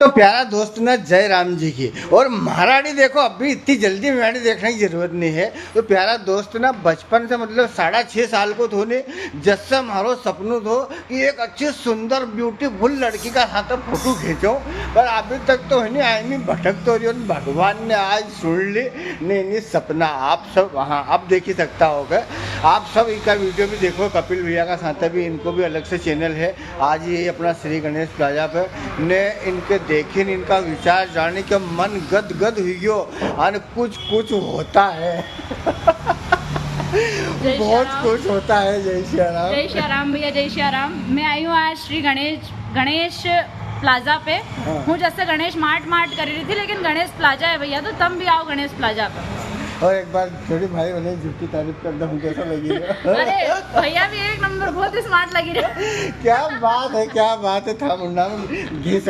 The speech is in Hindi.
तो प्यारा दोस्त ना जय राम जी की और महारानी देखो अभी इतनी जल्दी महारानी देखने की जरूरत नहीं है। तो प्यारा दोस्त ना बचपन से मतलब 6.5 साल को थो ने जैसे मारो सपनों थो कि एक अच्छी सुंदर ब्यूटीफुल लड़की का साथ फोटो खींचो, पर अभी तक तो है नहीं आई नहीं भटक तो रही और भगवान ने आज सुन ली। नहीं सपना आप सब वहाँ आप देख ही सकता होगा। आप सब इनका वीडियो भी देखो, कपिल भैया का साथ भी इनको भी अलग से चैनल है। आज ये अपना श्री गणेश प्लाजा पे ने इनके देखिन इनका विचार जाने के मन गद गद हुई और कुछ कुछ होता है बहुत कुछ होता है। जय श्री राम। जय श्री राम भैया, जय श्री राम। मैं आई हूँ आज श्री गणेश प्लाजा पे। हूँ जैसे गणेश मार्ट कर रही थी, लेकिन गणेश प्लाजा है भैया, तो तुम भी आओ गणेश प्लाजा पे। और एक बार थोड़ी भाई बने झूठी तारीफ कर दूँ कैसा लगेगा? अरे भैया भी एक नंबर बहुत स्मार्ट लगी रहे। क्या बात है था मुन्ना में घी